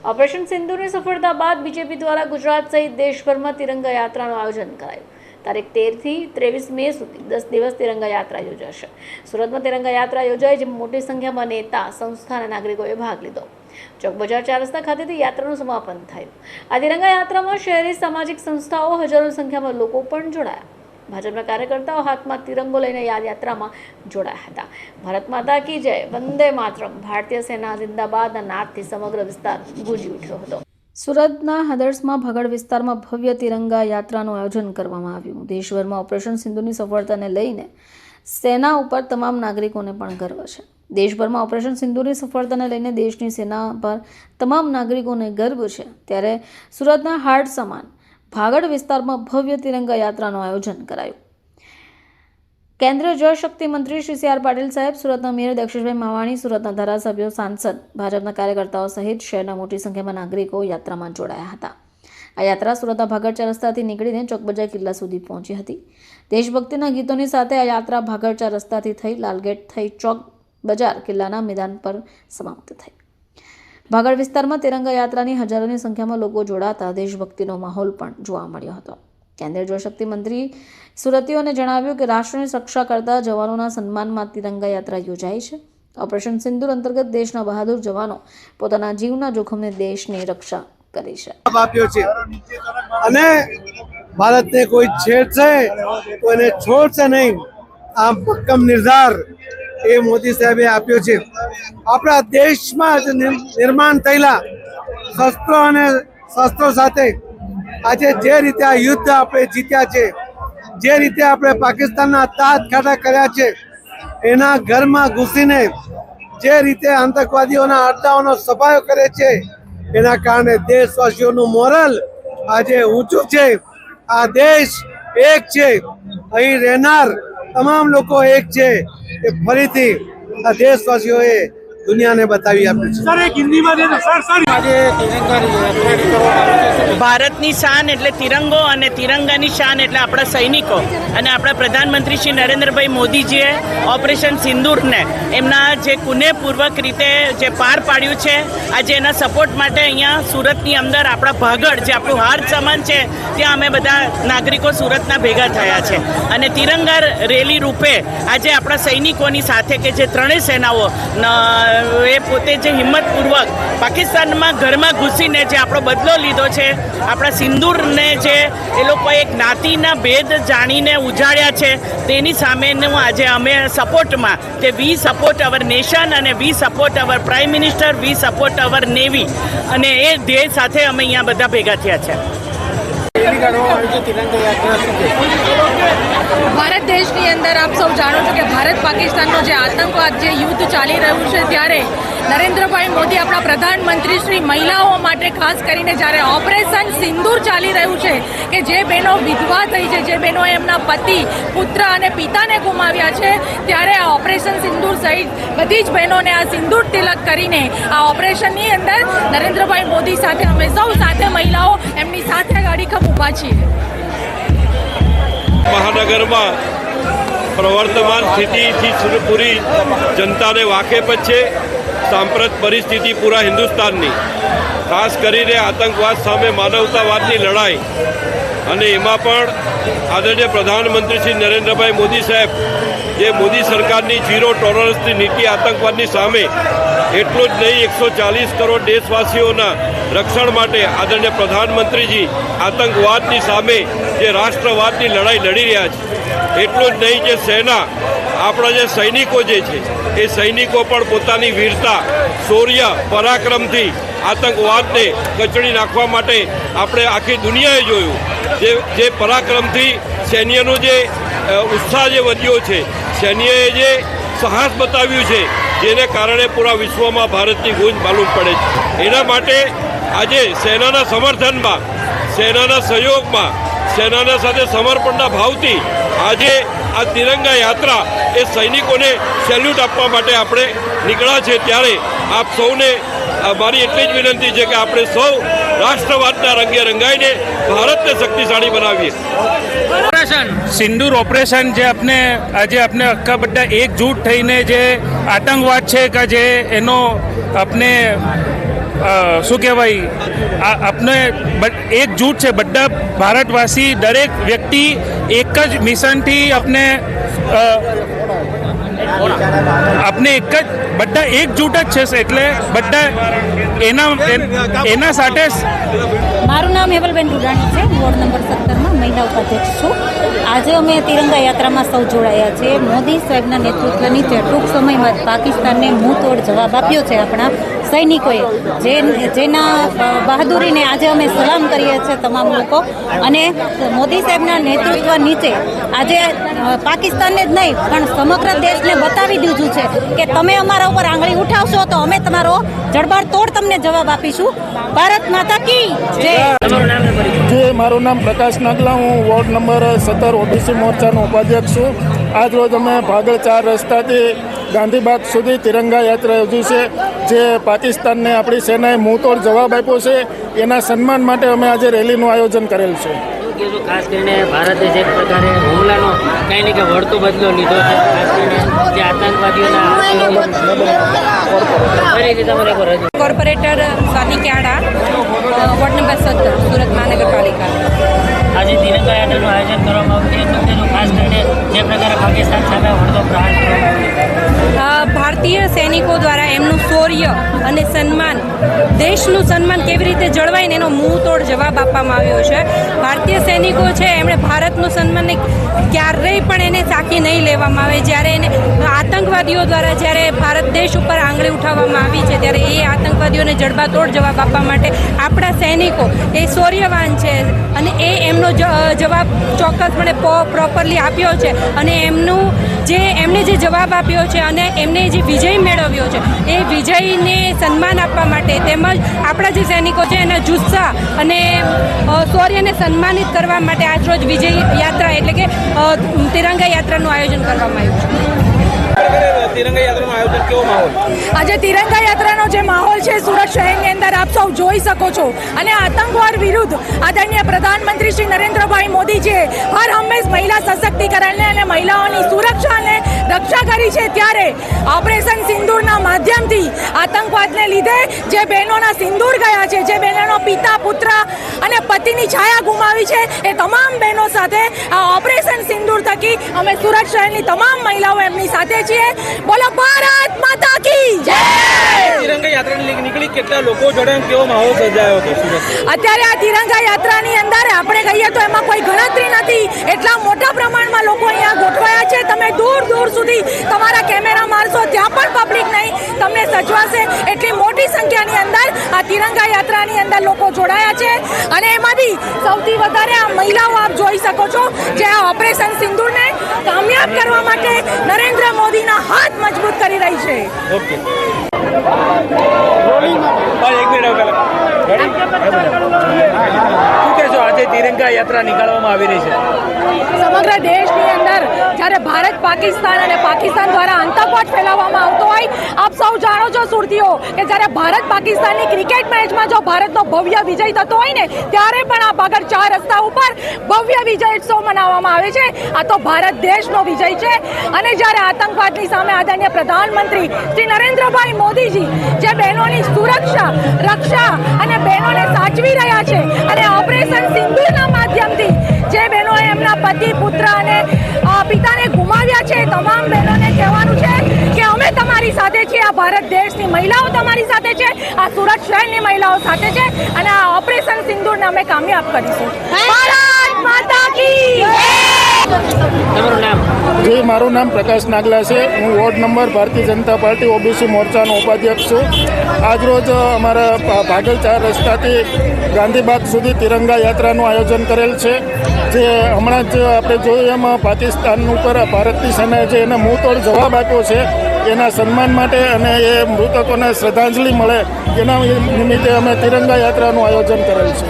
Operation સિંદૂરની સફળતા બાદ BJP દ્વારા ગુજરાત સહિત દેશભરમાં તિરંગા યાત્રાનું આયોજન કરાયું। તારીખ 13 થી 23 મે સુધી 10 દિવસ તિરંગા યાત્રા યોજાશે। સુરતમાં તિરંગા યાત્રા યોજાઈ, જેમાં મોટી સંખ્યામાં નેતા, સંસ્થા અને નાગરિકોએ ભાગ લીધો। ચોક બજાર 4 રસ્તા ખાતેથી યાત્રાનું સમાપન થયું। આ તિરંગા યાત્રામાં શહેરી સામાજિક સંસ્થાઓ, હજારો સંખ્યામાં લોકો પણ જોડાયા। ભાજપના કાર્યકર્તાઓ હાથમાં તિરંગો લઈને યાત્રામાં જોડાયા હતા। ભારત માતા કી જય, વંદે માતરમ, ભારતીય સેના જિંદાબાદના નાદથી સમગ્ર વિસ્તાર ગુંજી ઉઠ્યો હતો। સુરતના હદર્સમાં ભાગળ વિસ્તારમાં ભવ્ય તિરંગા યાત્રાનું આયોજન કરવામાં આવ્યું। દેશભરમાં ઓપરેશન સિંદૂરની સફળતાને લઈને સેના ઉપર તમામ નાગરિકોને પણ ગર્વ છે। દેશભરમાં ઓપરેશન સિંદૂરની સફળતાને લઈને દેશની સેના પર તમામ નાગરિકોને ગર્વ છે, ત્યારે સુરતના હાટ સમાન ભાગળ વિસ્તારમાં ભવ્ય તિરંગા યાત્રાનું આયોજન કરાયું। કેન્દ્રીય જળશક્તિ મંત્રી શ્રી સી આર પાટીલ સાહેબ, સુરતના મેયર દક્ષેશભાઈ માવાણી, સુરતના ધારાસભ્યો, સાંસદ, ભાજપના કાર્યકર્તાઓ સહિત શહેરના મોટી સંખ્યામાં નાગરિકો યાત્રામાં જોડાયા હતા। આ યાત્રા સુરતના ભાગળ 4 રસ્તાથી નીકળીને ચોક બજાર કિલ્લા સુધી પહોંચી હતી। દેશભક્તિના ગીતોની સાથે આ યાત્રા ભાગળ 4 રસ્તાથી થઈ લાલગેટ થઈ ચોક બજાર કિલ્લાના મેદાન પર સમાપ્ત થઈ। ભાગળ વિસ્તારમાં તિરંગા યાત્રાની હજારોની સંખ્યામાં લોકો જોડાતા દેશભક્તિનો માહોલ પણ જોવા મળ્યો હતો। કેન્દ્રીય જળશક્તિ મંત્રી સુરતીઓને જણાવ્યું કે રાષ્ટ્રની રક્ષા કરતા જવાનોના સન્માનમાં તિરંગા યાત્રા યોજાઈ છે। ઓપરેશન સિંદૂર અંતર્ગત દેશના બહાદુર જવાનો પોતાના જીવના જોખમે દેશની રક્ષા કરી છે। આપ્યો છે અને ભારતને કોઈ છેડશે તો એને છોડશે નહીં, આ ભક્કમ નિર્ધાર એ મોદી સાહેબે આપ્યો છે। આપણા દેશમાં નિર્માણ થયેલા શસ્ત્રો અને શસ્ત્રો સાથે આજે જે રીતે આ યુદ્ધ આપણે જીત્યા છે, જે રીતે આપણે પાકિસ્તાનના તાજ ખાટા કર્યા છે, એના ઘરમાં ઘૂસીને જે રીતે આતંકવાદીઓના અડ્ડાઓનો સફાયો કરે છે, એના કારણે દેશવાસીઓનું મોરલ આજે ઊંચું છે। આ દેશ એક છે, અહીં રહેનાર તમામ લોકો એક છે, એ ફરીથી આ દેશવાસીઓએ દુનિયાને બતાવી આપ્યું છે। ભારતની શાન એટલે તિરંગો અને તિરંગાની શાન એટલે આપણા સૈનિકો અને આપણા પ્રધાનમંત્રી શ્રી નરેન્દ્રભાઈ મોદીજીએ ઓપરેશન સિંદૂરને એમના જે કુનેપૂર્વક રીતે જે પાર પાડ્યું છે, આજે એના સપોર્ટ માટે અહીંયા સુરતની અંદર આપણા ભાગળ જે આપણું હાર સમાન છે ત્યાં અમે બધા નાગરિકો સુરતના ભેગા થયા છે અને તિરંગા રેલી રૂપે આજે આપણા સૈનિકોની સાથે કે જે ત્રણેય સેનાઓ એ પોતે જે હિંમતપૂર્વક પાકિસ્તાનમાં ઘરમાં ઘૂસીને જે આપણો બદલો લીધો છે, આપણા સિંદૂરને જે એ લોકોએ એક જ્ઞાતિના ભેદ જાણીને ઉજાડ્યા છે, તેની સામેનું આજે અમે સપોર્ટમાં કે વી સપોર્ટ અવર નેશન અને we support our prime minister, we support our navy અને એ ધ્યેય સાથે અમે અહીંયા બધા ભેગા થયા છે। ભારત દેશની અંદર આપ સૌ જાણો છો કે ભારત પાકિસ્તાનનો જે આતંકવાદ જે યુદ્ધ ચાલી રહ્યું છે, ત્યારે નરેન્દ્રભાઈ મોદી આપણા પ્રધાનમંત્રી શ્રી મહિલાઓ માટે ખાસ કરીને જ્યારે ઓપરેશન સિંદૂર ચાલી રહ્યું છે કે જે બહેનો વિધવા થઈ છે, જે બહેનો એમના પતિ, પુત્ર અને પિતાને ગુમાવ્યા છે, ત્યારે આ ઓપરેશન સિંદૂર સહિત બધી જ બહેનોને આ સિંદૂર તિલક કરીને આ ઓપરેશનની અંદર નરેન્દ્રભાઈ મોદી સાથે અમે સૌ સાથે મહિલાઓ એમની સાથે અડીખમ ઊભા છીએ। મહાનગરમાં પ્રવર્તમાન સ્થિતિથી પૂરી જનતાને વાકેફ જ છે। સાંપ્રત પરિસ્થિતિ પૂરા હિન્દુસ્તાનની, ખાસ કરીને આતંકવાદ સામે માનવતાવાદની લડાઈ અને એમાં પણ આદરણીય પ્રધાનમંત્રી શ્રી નરેન્દ્રભાઈ મોદી સાહેબ જે મોદી સરકારની 0 ટોલરન્સની નીતિ આતંકવાદની સામે એટલું જ નહીં 140 કરોડ દેશવાસીઓના રક્ષણ માટે આદરણીય પ્રધાનમંત્રીજી આતંકવાદની સામે જે રાષ્ટ્રવાદની લડાઈ લડી રહ્યા છે, એટલું જ નહીં જે સેના આપણા જે સૈનિકો જે છે એ સૈનિકો પણ પોતાની વીરતા, શૌર્ય, પરાક્રમથી આતંકવાદને કચડી નાખવા માટે આપણે આખી દુનિયાએ જોયું જે પરાક્રમથી સૈન્યનો જે ઉત્સાહ જે વધ્યો છે, સૈન્યએ જે સાહસ બતાવ્યું છે, જેને કારણે પૂરા વિશ્વમાં ભારતની ગૂંજ માલુમ પડે છે। એના માટે આજે સેનાના સમર્થનમાં, સેનાના સહયોગમાં, સેનાના સાથે સમર્પણના ભાવથી આજે આ તિરંગા યાત્રા એ સૈનિકોને સેલ્યુટ આપવા માટે આપણે નીકળ્યા છે। ત્યારે આપ સૌને મારી એટલી જ વિનંતી છે કે આપણે સૌ રાષ્ટ્રવાદના રંગે રંગાઈને ભારતને શક્તિશાળી બનાવીએ। સિંદૂર ઓપરેશન જે આજે આપણે આખા બધા એકજૂટ થઈને જે આતંકવાદ છે કે જે એનો अपने શું કહેવાય આપણે એકજૂટ છે બધા ભારતવાસી દરેક વ્યક્તિ એક જ મિશનથી આપણે એક જ બધા એકજૂટ જ છે એટલે બધા એના સાથે મારું નામ હેવલબેન રૂડાણી છે, વોર્ડ નંબર 17માં મહિલા ઉપાધ્યક્ષ છું. આજે અમે તિરંગા યાત્રામાં સૌ જોડાયા છે. મોદી સાહેબના નેતૃત્વ નીચે ટૂંક સમયમાં જ પાકિસ્તાનને મુંહતોડ જવાબ આપ્યો છે આપણા સૈનિકોએ, જેના બહાદુરીને આજે અમે સલામ કરીએ છીએ તમામ લોકો. અને મોદી સાહેબના નેતૃત્વ નીચે આજે પાકિસ્તાનને જ નહીં પણ સમગ્ર દેશને બતાવી દીધું છે કે તમે અમારા ઉપર આંગળી ઉઠાવશો તો અમે તમારો જડબાતોડ તમને જવાબ આપીશું. ભારત માતા કી જય. મારું નામ પ્રકાશ નાગલા, હું વોર્ડ નંબર 17 ઓબીસી મોરચાનો ઉપાધ્યક્ષ છું. આજ રોજ અમે ભાગળ 4 રસ્તાથી ગાંધીબાગ સુધી તિરંગા યાત્રા યોજી છે, જે પાકિસ્તાનને આપણી સેનાએ મુંહતોડ જવાબ આપ્યો છે. એના સન્માન માટે અમે આજે રેલીનું આયોજન કરેલ છે. ખાસ કરીને ભારતે જે પ્રકારે હુમલાનો કંઈ ને કંઈ વળતો બદલો લીધો છે, ખાસ કરીને જે આતંકવાદીઓના કોર્પોરેટર સાની ક્યાડા, વોર્ડ નંબર 17, સુરત મહાનગરપાલિકા. આજે તિરંગા યાત્રાનું આયોજન કરવામાં આવ્યું છે, ખાસ કરીને જે પ્રકારે પાકિસ્તાન સામે વળતો પ્રહાર કરવામાં આવ્યો. ભારતીય સૈનિકો દ્વારા એમનું શૌર્ય અને સન્માન, દેશનું સન્માન કેવી રીતે જળવાય ને એનો મુંહતોડ જવાબ આપવામાં આવ્યો છે. ભારતીય સૈનિકો છે એમણે ભારતનું સન્માનને ક્યારેય પણ એને સાકી નહીં લેવામાં આવે. જ્યારે એને આતંકવાદીઓ દ્વારા જ્યારે ભારત દેશ ઉપર આંગળી ઉઠાવવામાં આવી છે, ત્યારે એ આતંકવાદીઓને જડબાતોડ જવાબ આપવા માટે આપણા સૈનિકો એ શૌર્યવાન છે અને એ એમનો જવાબ ચોક્કસપણે પ્રોપરલી આપ્યો છે. અને એમણે જે જવાબ આપ્યો છે અને એમને જે વિજય મેળવ્યો છે એ વિજયને સન્માન આપવા માટે, તેમજ આપણા જે સૈનિકો છે એના જુસ્સા અને શૌર્યને સન્માનિત કરવા માટે આજરોજ વિજય યાત્રા એટલે કે તિરંગા યાત્રાનું આયોજન કરવામાં આવ્યું છે. આજે તિરંગા યાત્રાનો જે માહોલ છે સુરત શહેરની અંદર આપ સૌ જોઈ શકો છો. અને આતંકવાદ વિરુદ્ધ આદરણીય પ્રધાનમંત્રી શ્રી નરેન્દ્રભાઈ મોદીજીએ હર હંમેશ મહિલા સશક્તિકરણને અને મહિલાઓની સુરક્ષાને રક્ષા કરી છે. ત્યારે ઓપરેશન સિંદૂરના માધ્યમથી આતંકવાદને લીધે જે બહેનોના સિંદૂર ગયા છે, જે બહેનોનો પિતા, પુત્ર અને પતિની છાયા ગુમાવી છે, એ તમામ બહેનો સાથે આ ઓપરેશન સિંદૂર થકી અમે સુરત શહેરની તમામ મહિલાઓ એમની સાથે છીએ. બોલો ભારત માતા કી જય. તિરંગા યાત્રા નીકળી કેટલા લોકો જોડે કેવો માહોલ સર્જાયો હતો સુરત? અત્યારે આ તિરંગા યાત્રાની અંદર આપણે કહીએ તો એમાં કોઈ ગણતરી નથી, એટલા મોટા પ્રમાણમાં લોકો અહીંયા ગોઠવાયા છે. તમે દૂર દૂર સુધી તમારા કેમેરા મારશો ત્યાં પણ પબ્લિક નહીં તમને સચવાશે. એટલી મોટી સંખ્યાની અંદર આ તિરંગા યાત્રાની અંદર લોકો જોડાયા છે. અને એમાંથી સૌથી વધારે આ મહિલાઓ આપ જોઈ શકો છો, જે આ ઓપરેશન સિંદૂરને કામયાબ કરવા માટે નરેન્દ્ર મોદીના હાથ મજબૂત કરી રહી છે. શું કહેશો, આજે તિરંગા યાત્રા નીકાળવામાં આવી રહી છે? સમગ્ર દેશની અંદર જ્યારે ભારત પાકિસ્તાન અને પાકિસ્તાન દ્વારા આતંકવાદ ફેલાવવામાં આવતો હોય, આપ સૌ જાણો છો સુરતીઓ કે જ્યારે ભારત પાકિસ્તાનની ક્રિકેટ મેચમાં જો ભારતનો ભવ્ય વિજય થતો હોય ને, ત્યારે પણ આ ભાગળ 4 રસ્તા ઉપર ભવ્ય વિજય ઉત્સવ મનાવવામાં આવે છે. આ તો ભારત દેશનો વિજય છે. અને જ્યારે આતંકવાદની સામે આદરણીય પ્રધાનમંત્રી શ્રી નરેન્દ્રભાઈ મોદીજી જે બહેનોની સુરક્ષા, રક્ષા અને બહેનોને સાચવી રહ્યા છે, અને ઓપરેશન સિંદૂરના માધ્યમથી જે બહેનોએ એમના પતિ, પુત્ર અને પિતાને ગુમાવ્યા છે, તમામ બહેનોને કહેવાનું છે કે અમે તમારી સાથે છીએ. આ ભારત દેશની મહિલાઓ તમારી સાથે છે, આ સુરત શહેરની મહિલાઓ સાથે છે. અને આ ઓપરેશન સિંદૂરને અમે કામયાબ કરીશું. ભારત માતા કી તમારું નામ? જી, મારું નામ પ્રકાશ નાગલા છે. હું ward number Bharatiya Janata party OBC મોરચાનો ઉપાધ્યક્ષ છું. આજરોજ અમારા ભાગળ 4 રસ્તાથી ગાંધીબાગ સુધી તિરંગા યાત્રાનું આયોજન કરેલ છે. જે હમણાં જ આપણે જોયું એમ પાકિસ્તાન ઉપર ભારતની સેનાએ જે એને મુંહતોડ જવાબ આપ્યો છે, એના સન્માન માટે અને એ મૃતકોને શ્રદ્ધાંજલિ મળે એના નિમિત્તે અમે તિરંગા યાત્રાનું આયોજન કરેલ છે.